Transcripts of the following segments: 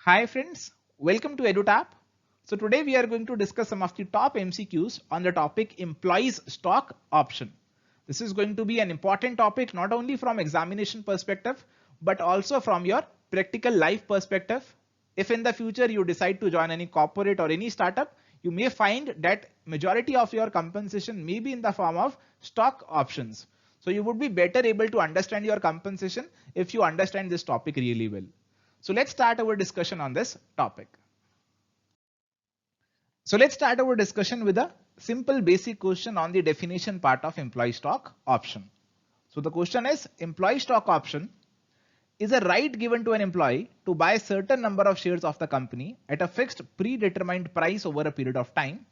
Hi friends, welcome to EduTap. So today we are going to discuss some of the top MCQs on the topic employees stock option. This is going to be an important topic not only from examination perspective but also from your practical life perspective. If in the future you decide to join any corporate or any startup, you may find that majority of your compensation may be in the form of stock options. So you would be better able to understand your compensation if you understand this topic really well. So let's start our discussion on this topic. So let's start our discussion with a simple basic question on the definition part of employee stock option. So the question is, employee stock option is a right given to an employee to buy a certain number of shares of the company at a fixed predetermined price over a period of time,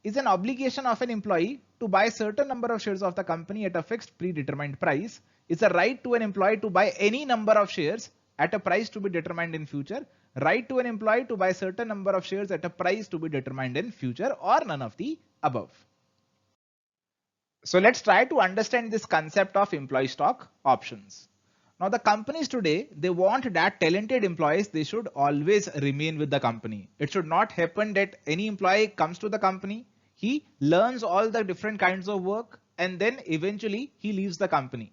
is an obligation of an employee to buy a certain number of shares of the company at a fixed predetermined price, is a right to an employee to buy any number of shares at a price to be determined in future, right to an employee to buy a certain number of shares at a price to be determined in future, or none of the above. So let's try to understand this concept of employee stock options. Now the companies today, they want that talented employees, they should always remain with the company. It should not happen that any employee comes to the company, he learns all the different kinds of work and then eventually he leaves the company.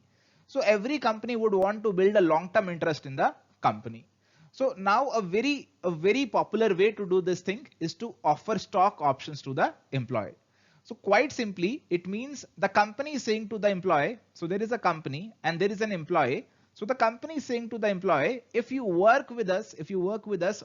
So every company would want to build a long-term interest in the company. So now a very popular way to do this thing is to offer stock options to the employee. So quite simply, it means the company is saying to the employee, so there is a company and there is an employee. So the company is saying to the employee, if you work with us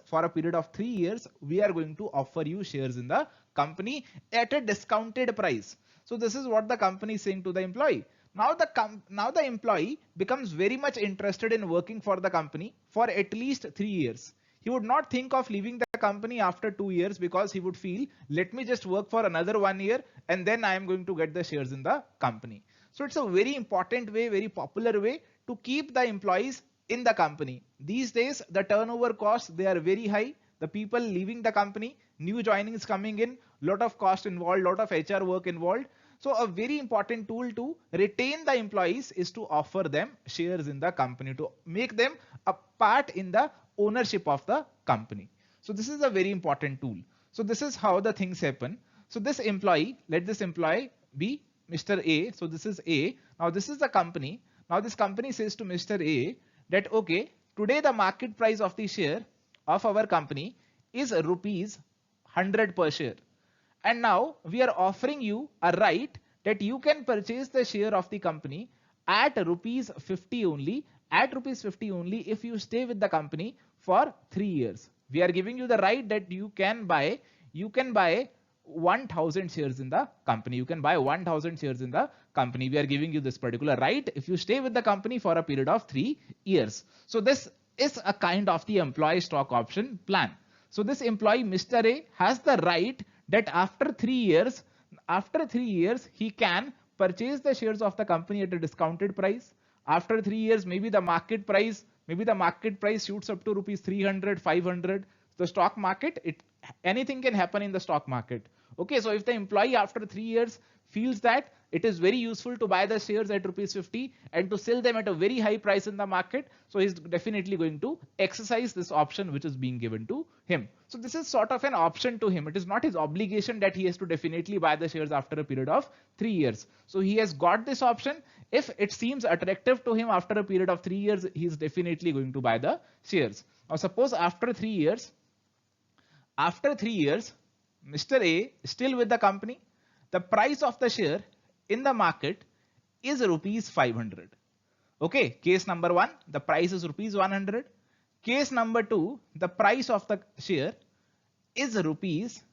for a period of 3 years, we are going to offer you shares in the company at a discounted price. So this is what the company is saying to the employee. Now the employee becomes very much interested in working for the company for at least 3 years. He would not think of leaving the company after 2 years because he would feel, let me just work for another 1 year and then I am going to get the shares in the company. So it's a very important way, very popular way to keep the employees in the company. These days, the turnover costs, they are very high. The people leaving the company, new joinings coming in, lot of cost involved, lot of HR work involved. So a very important tool to retain the employees is to offer them shares in the company, to make them a part in the ownership of the company. So this is a very important tool. So this is how the things happen. So this employee, let this employee be Mr. A. So this is A. Now this is the company. Now this company says to Mr. A that, okay, today the market price of the share of our company is rupees 100 per share. And now we are offering you a right that you can purchase the share of the company at rupees 50 only, if you stay with the company for 3 years. We are giving you the right that you can buy 1000 shares in the company. You can buy 1000 shares in the company. We are giving you this particular right if you stay with the company for a period of 3 years. So this is a kind of the employee stock option plan. So this employee, Mr. A, has the right that after 3 years, he can purchase the shares of the company at a discounted price. After 3 years, maybe the market price shoots up to rupees 300, 500. The stock market, anything can happen in the stock market. Okay, so if the employee after 3 years feels that it is very useful to buy the shares at rupees 50 and to sell them at a very high price in the market, so he's definitely going to exercise this option which is being given to him. So this is sort of an option to him. It is not his obligation that he has to definitely buy the shares after a period of 3 years. So he has got this option. If it seems attractive to him after a period of 3 years, he is definitely going to buy the shares. Now suppose after 3 years, Mr. A is still with the company. The price of the share in the market is rupees 500. Okay, case number 1, the price is rupees 100. Case number 2, the price of the share is rupees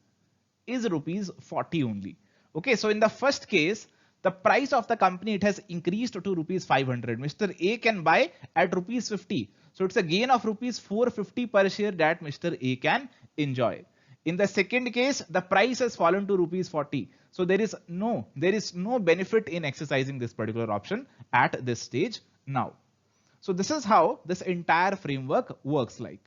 40 only. Okay, so in the first case, the price of the company, it has increased to rupees 500. Mr. A can buy at rupees 50. So it's a gain of rupees 450 per share that Mr. A can enjoy. In the second case, the price has fallen to rupees 40. So there is no benefit in exercising this particular option at this stage now. So this is how this entire framework works like.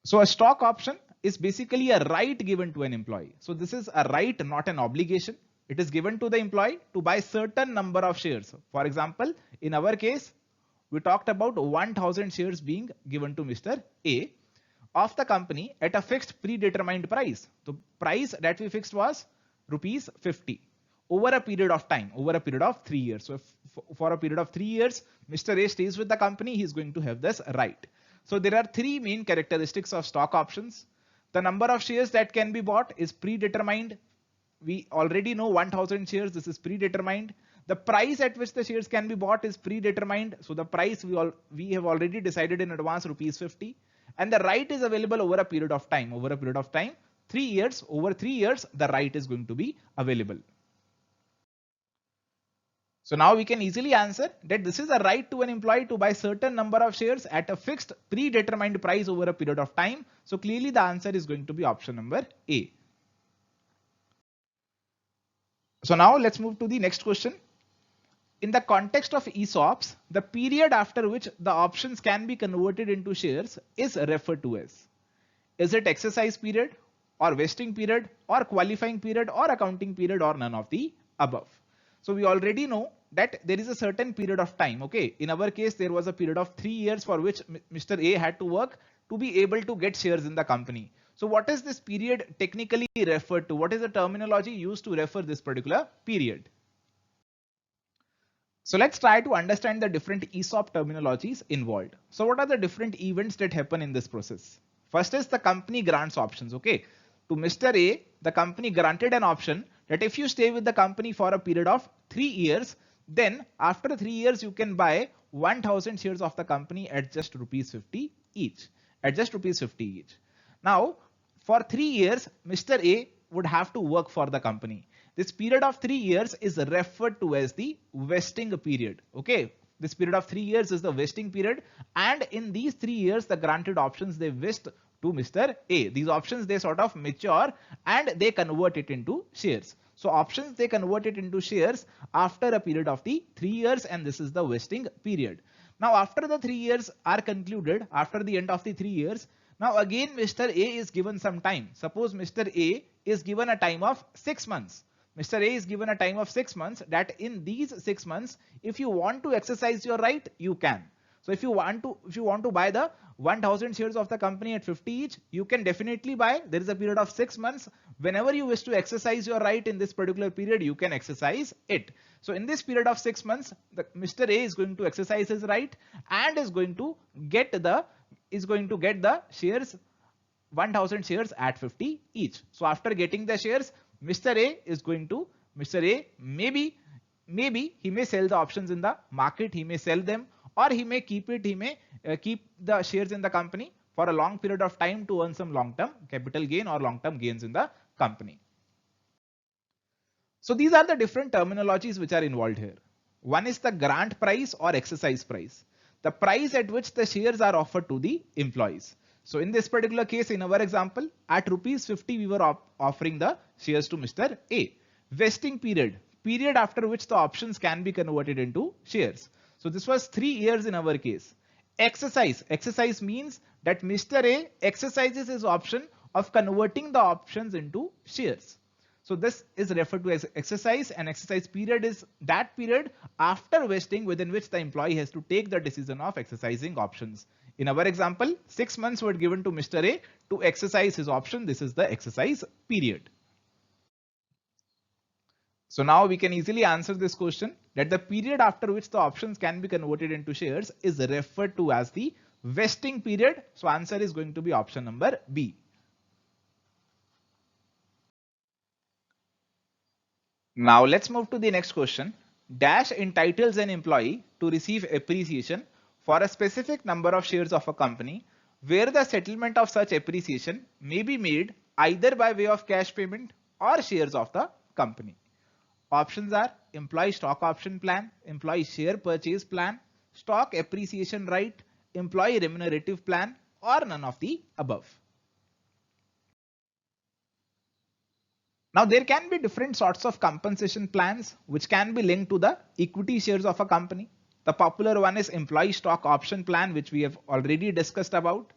So a stock option is basically a right given to an employee. So this is a right, not an obligation. It is given to the employee to buy certain number of shares. For example, in our case, we talked about 1000 shares being given to Mr. A of the company at a fixed predetermined price. The price that we fixed was rupees 50 over a period of time, over a period of 3 years. So if for a period of 3 years, Mr. A stays with the company, he is going to have this right. So there are three main characteristics of stock options. The number of shares that can be bought is predetermined. We already know 1000 shares, this is predetermined. The price at which the shares can be bought is predetermined. So the price we have already decided in advance, rupees 50. And the right is available over a period of time. Over a period of time, 3 years, over 3 years, the right is going to be available. So now we can easily answer that this is a right to an employee to buy certain number of shares at a fixed predetermined price over a period of time. So clearly the answer is going to be option number A. So now let's move to the next question. In the context of ESOPs, the period after which the options can be converted into shares is referred to as. Is it exercise period or vesting period or qualifying period or accounting period or none of the above? So we already know that there is a certain period of time. Okay, in our case, there was a period of 3 years for which Mr. A had to work to be able to get shares in the company. So what is this period technically referred to? What is the terminology used to refer this particular period? So let's try to understand the different ESOP terminologies involved. So what are the different events that happen in this process? First is the company grants options. Okay, to Mr. A, the company granted an option that if you stay with the company for a period of 3 years, then after 3 years you can buy 1000 shares of the company at just rupees 50 each. At just rupees 50 each. Now, for 3 years, Mr. A would have to work for the company. This period of 3 years is referred to as the vesting period. Okay, this period of 3 years is the vesting period, and in these 3 years, the granted options they vest to Mr. A. These options they sort of mature and they convert it into shares. So options they convert it into shares after a period of the 3 years, and this is the vesting period. Now after the 3 years are concluded, after the end of the 3 years, now again Mr. A is given some time. Suppose Mr. A is given a time of 6 months. Mr. A is given a time of 6 months, that in these 6 months, if you want to exercise your right, you can. So if you want to buy the 1000 shares of the company at 50 each, you can definitely buy. There is a period of 6 months. Whenever you wish to exercise your right in this particular period, you can exercise it. So in this period of 6 months, Mr. A is going to exercise his right and is going to get the shares, 1000 shares at 50 each. So after getting the shares, Mr. A maybe he may sell the options in the market, he may sell them, or he may keep the shares in the company for a long period of time to earn some long-term capital gain or long-term gains in the company. So these are the different terminologies which are involved here. One is the grant price or exercise price, the price at which the shares are offered to the employees. So in this particular case, in our example, at rupees 50, we were offering the shares to Mr. A. Vesting period after which the options can be converted into shares. So this was 3 years in our case. Exercise means that Mr. A exercises his option of converting the options into shares. So this is referred to as exercise, and exercise period is that period after vesting within which the employee has to take the decision of exercising options. In our example, 6 months were given to Mr. A to exercise his option. This is the exercise period. So now we can easily answer this question that the period after which the options can be converted into shares is referred to as the vesting period. So answer is going to be option number B. Now let's move to the next question. Dash entitles an employee to receive appreciation for a specific number of shares of a company where the settlement of such appreciation may be made either by way of cash payment or shares of the company. Options are employee stock option plan, employee share purchase plan, stock appreciation right, employee remunerative plan, or none of the above. Now there can be different sorts of compensation plans which can be linked to the equity shares of a company. The popular one is employee stock option plan, which we have already discussed about.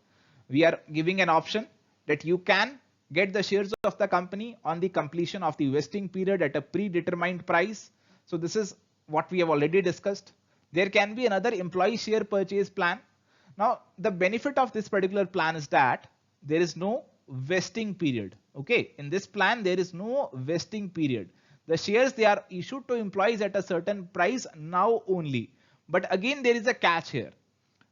We are giving an option that you can get the shares of the company on the completion of the vesting period at a predetermined price. So this is what we have already discussed. There can be another employee share purchase plan. Now, the benefit of this particular plan is that there is no vesting period. Okay, in this plan, there is no vesting period. The shares, they are issued to employees at a certain price now only. But again, there is a catch here.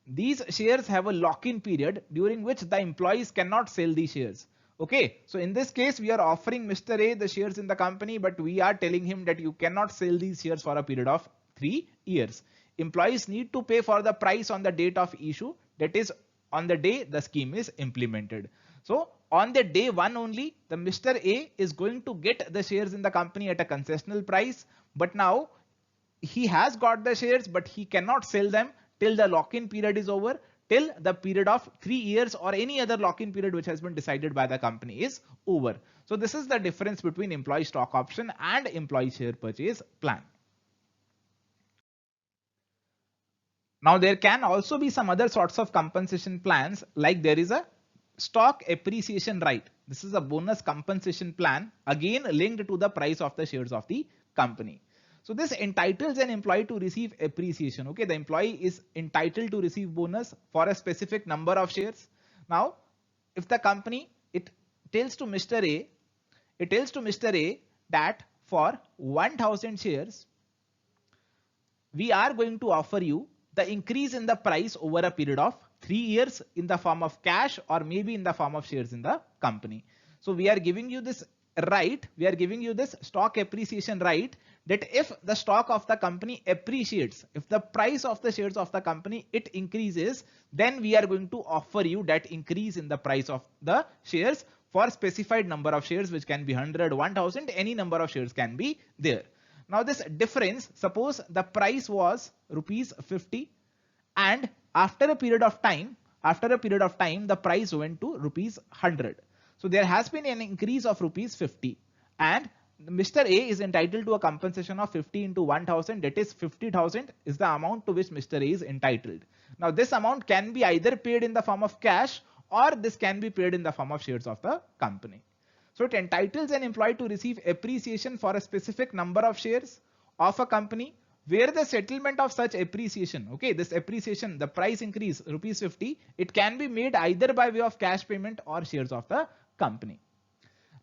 These shares have a lock-in period during which the employees cannot sell these shares. Okay, so in this case, we are offering Mr. A the shares in the company, but we are telling him that you cannot sell these shares for a period of 3 years. Employees need to pay for the price on the date of issue, that is on the day the scheme is implemented. So on the day one only, the Mr. A is going to get the shares in the company at a concessional price, but now he has got the shares, but he cannot sell them till the lock-in period is over, till the period of 3 years or any other lock-in period which has been decided by the company is over. So this is the difference between employee stock option and employee share purchase plan. Now there can also be some other sorts of compensation plans, like there is a stock appreciation right. This is a bonus compensation plan, again linked to the price of the shares of the company. So this entitles an employee to receive appreciation. Okay, the employee is entitled to receive bonus for a specific number of shares. Now, if the company, it tells to Mr. A that for 1000 shares, we are going to offer you the increase in the price over a period of 3 years in the form of cash or maybe in the form of shares in the company. So we are giving you this right, we are giving you this stock appreciation right, that if the stock of the company appreciates, if the price of the shares of the company, it increases, then we are going to offer you that increase in the price of the shares for specified number of shares, which can be 100, 1000, any number of shares can be there. Now this difference, suppose the price was rupees 50 and after a period of time, the price went to rupees 100. So there has been an increase of rupees 50 and Mr. A is entitled to a compensation of 50 into 1000, that is 50,000 is the amount to which Mr. A is entitled. Now this amount can be either paid in the form of cash or this can be paid in the form of shares of the company. So it entitles an employee to receive appreciation for a specific number of shares of a company where the settlement of such appreciation, okay, this appreciation, the price increase rupees 50, it can be made either by way of cash payment or shares of the company.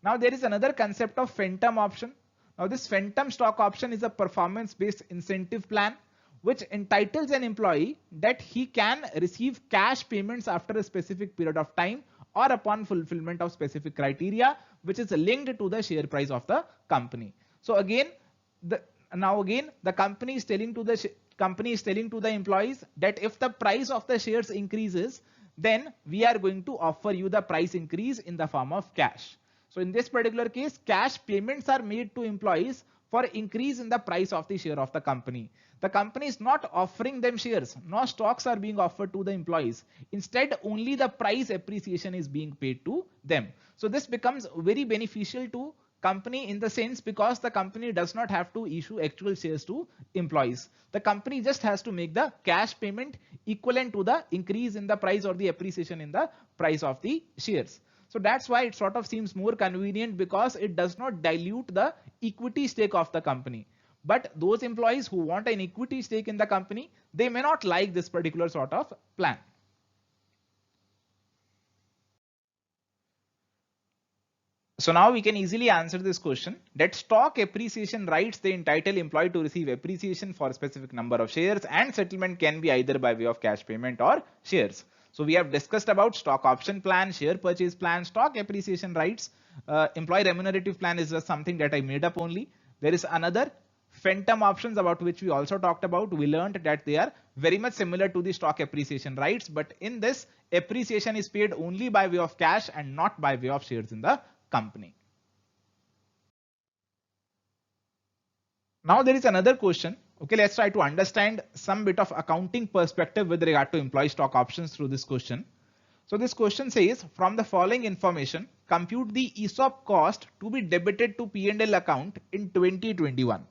Now there is another concept of phantom option. Now this phantom stock option is a performance based incentive plan which entitles an employee that he can receive cash payments after a specific period of time or upon fulfillment of specific criteria which is linked to the share price of the company. So again, the company is telling to the employees that if the price of the shares increases, then we are going to offer you the price increase in the form of cash. So in this particular case, cash payments are made to employees for increase in the price of the share of the company. The company is not offering them shares, no stocks are being offered to the employees. Instead, only the price appreciation is being paid to them. So this becomes very beneficial to company in the sense because the company does not have to issue actual shares to employees. The company just has to make the cash payment equivalent to the increase in the price or the appreciation in the price of the shares. So that's why it sort of seems more convenient because it does not dilute the equity stake of the company. But those employees who want an equity stake in the company, they may not like this particular sort of plan. So now we can easily answer this question that stock appreciation rights, they entitle employee to receive appreciation for a specific number of shares and settlement can be either by way of cash payment or shares. So we have discussed about stock option plan, share purchase plan, stock appreciation rights. Employee remunerative plan is just something that I made up only. There is another phantom options about which we also talked about. We learned that they are very much similar to the stock appreciation rights, but in this appreciation is paid only by way of cash and not by way of shares in the company. Now there is another question. Okay, let's try to understand some bit of accounting perspective with regard to employee stock options through this question. So this question says, from the following information, compute the ESOP cost to be debited to P&L account in 2021.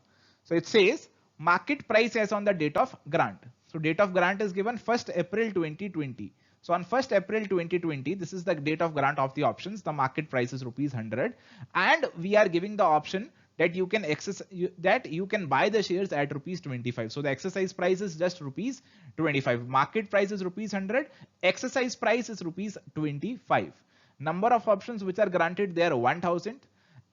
So it says market price as on the date of grant. So date of grant is given 1st April 2020. So on 1st April 2020, this is the date of grant of the options. The market price is rupees 100 and we are giving the option that you can buy the shares at rupees 25. So the exercise price is just rupees 25. Market price is rupees 100. Exercise price is rupees 25. Number of options which are granted, they are 1000.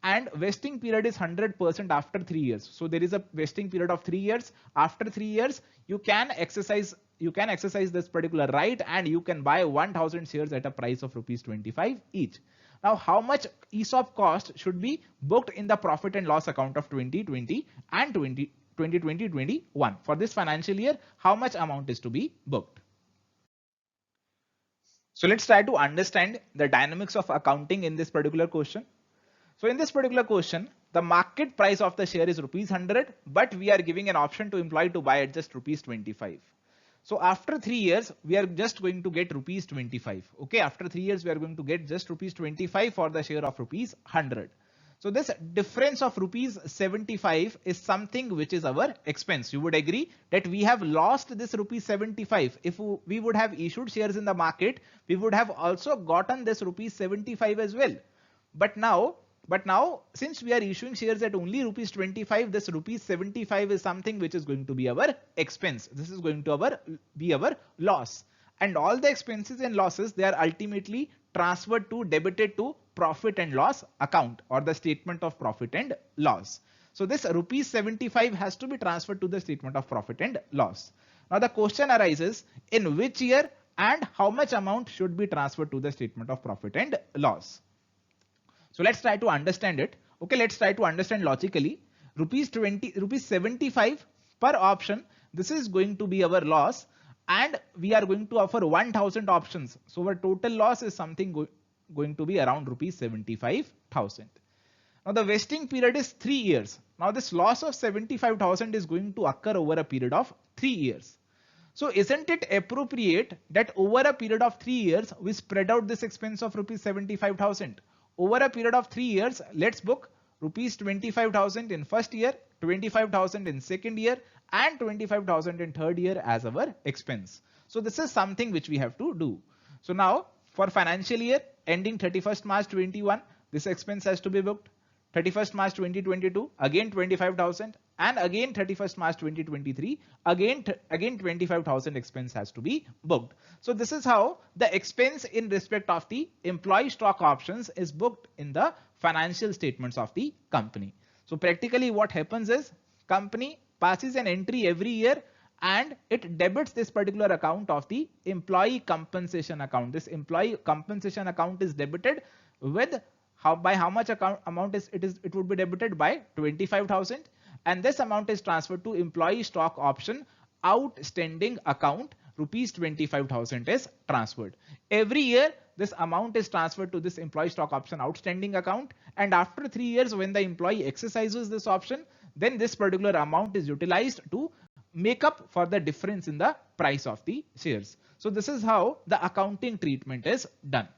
And vesting period is 100% after 3 years. So there is a vesting period of 3 years. After 3 years, you can exercise this particular right, and you can buy 1000 shares at a price of rupees 25 each. Now, how much ESOP cost should be booked in the profit and loss account of 2020 and 2021? For this financial year, how much amount is to be booked? So let's try to understand the dynamics of accounting in this particular question. So in this particular question, the market price of the share is rupees 100, but we are giving an option to employee to buy at just rupees 25. So after 3 years, we are just going to get rupees 25. Okay, after 3 years, we are going to get just rupees 25 for the share of rupees 100. So this difference of rupees 75 is something which is our expense. You would agree that we have lost this rupees 75. If we would have issued shares in the market, we would have also gotten this rupees 75 as well. But now, since we are issuing shares at only rupees 25, this rupees 75 is something which is going to be our expense. This is going to be our loss. And all the expenses and losses, they are ultimately debited to profit and loss account, or the statement of profit and loss. So this rupees 75 has to be transferred to the statement of profit and loss. Now the question arises, in which year and how much amount should be transferred to the statement of profit and loss? So let's try to understand it. Okay, let's try to understand logically. Rupees 75 per option. This is going to be our loss, and we are going to offer 1000 options. So our total loss is something going to be around rupees 75,000. Now the vesting period is 3 years. Now this loss of 75,000 is going to occur over a period of 3 years. So isn't it appropriate that over a period of 3 years, we spread out this expense of rupees 75,000? Over a period of 3 years, let's book rupees 25,000 in first year, 25,000 in second year, and 25,000 in third year as our expense. So this is something which we have to do. So now for financial year ending 31st March 21, this expense has to be booked. 31st March 2022, again 25,000, and again 31st March 2023, again 25,000 expense has to be booked. So this is how the expense in respect of the employee stock options is booked in the financial statements of the company. So practically what happens is, company passes an entry every year and it debits this particular account of the employee compensation account. This employee compensation account is debited with by how much amount it would be debited by 25,000, and this amount is transferred to employee stock option outstanding account. Rupees 25,000 is transferred. Every year this amount is transferred to this employee stock option outstanding account, and after 3 years when the employee exercises this option, then this particular amount is utilized to make up for the difference in the price of the shares. So this is how the accounting treatment is done.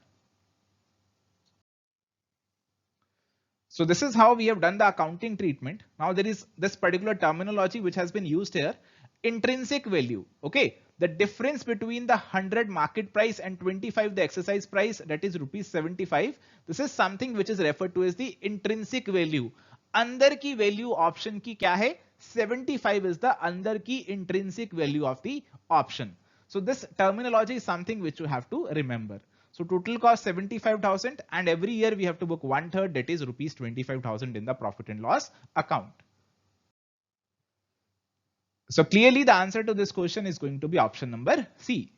So this is how we have done the accounting treatment. Now there is this particular terminology which has been used here, intrinsic value. Okay, the difference between the 100 market price and 25 the exercise price, that is rupees 75. This is something which is referred to as the intrinsic value. अंदर की value option की क्या है? 75 is the अंदर की intrinsic value of the option. So this terminology is something which you have to remember. So total cost 75,000, and every year we have to book 1/3, that is rupees 25,000 in the profit and loss account. So clearly the answer to this question is going to be option number C.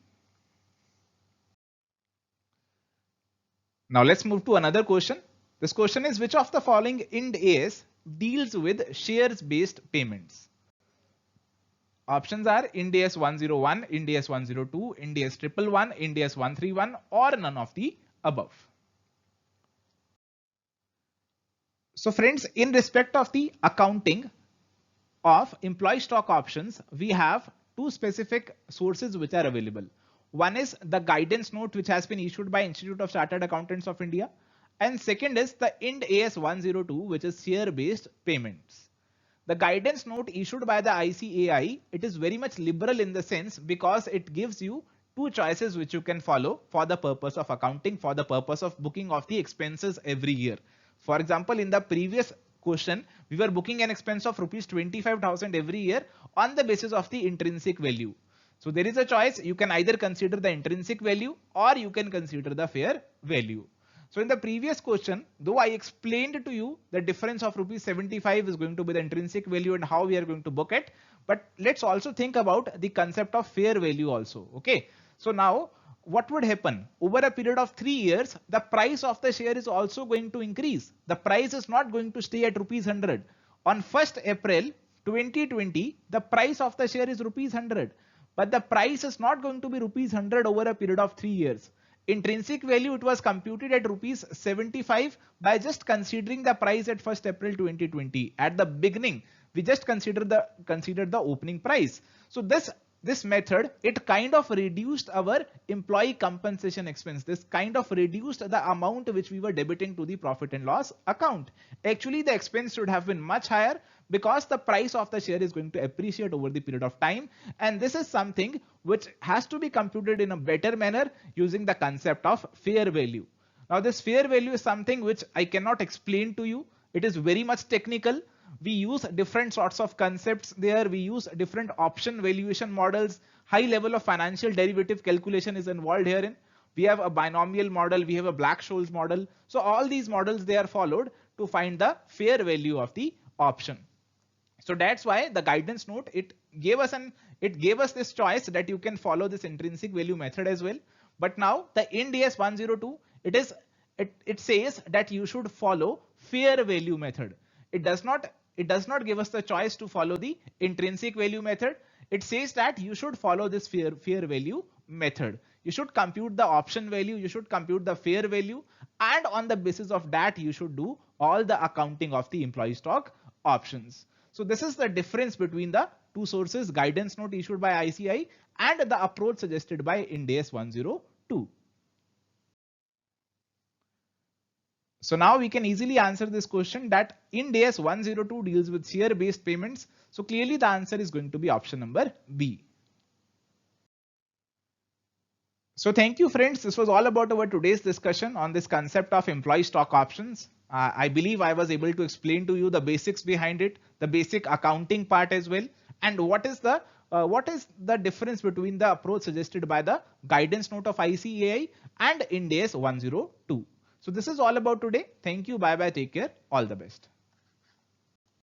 Now let's move to another question. This question is, which of the following Ind AS deals with shares based payments? Options are Ind AS 101, Ind AS 102, Ind AS 111, Ind AS 131, or none of the above. So friends, in respect of the accounting of employee stock options, we have two specific sources which are available. One is the guidance note which has been issued by Institute of Chartered Accountants of India, and second is the Ind AS 102, which is share based payments. The guidance note issued by the ICAI, it is very much liberal in the sense because it gives you two choices which you can follow for the purpose of accounting, for the purpose of booking of the expenses every year. For example, in the previous question, we were booking an expense of rupees 25,000 every year on the basis of the intrinsic value. So there is a choice. You can either consider the intrinsic value or you can consider the fair value. So in the previous question, though I explained to you the difference of rupees 75 is going to be the intrinsic value and how we are going to book it. But let's also think about the concept of fair value also. Okay. So now what would happen over a period of 3 years, the price of the share is also going to increase. The price is not going to stay at rupees 100. On 1st April 2020, the price of the share is rupees 100. But the price is not going to be rupees 100 over a period of 3 years. Intrinsic value, it was computed at rupees 75 by just considering the price at 1st April 2020. At the beginning, we just considered the opening price. So this method, it kind of reduced our employee compensation expense. This kind of reduced the amount which we were debiting to the profit and loss account. Actually, the expense should have been much higher because the price of the share is going to appreciate over the period of time. And this is something which has to be computed in a better manner using the concept of fair value. Now, this fair value is something which I cannot explain to you. It is very much technical. We use different sorts of concepts there. We use different option valuation models. High level of financial derivative calculation is involved herein. We have a binomial model. We have a Black-Scholes model. So all these models, they are followed to find the fair value of the option. So that's why the guidance note, it gave us this choice that you can follow this intrinsic value method as well. But now the Ind AS 102, it says that you should follow fair value method. It does not give us the choice to follow the intrinsic value method. It says that you should follow this fair value method. You should compute the option value, you should compute the fair value, and on the basis of that, you should do all the accounting of the employee stock options. So this is the difference between the two sources, guidance note issued by ICAI and the approach suggested by Ind AS 102. So now we can easily answer this question that Ind AS 102 deals with share-based payments. So clearly the answer is going to be option number B. So thank you friends. This was all about our today's discussion on this concept of employee stock options. I believe I was able to explain to you the basics behind it, the basic accounting part as well, and what is the difference between the approach suggested by the guidance note of ICAI and Ind AS 102. So this is all about today. Thank you. Bye bye. Take care. All the best.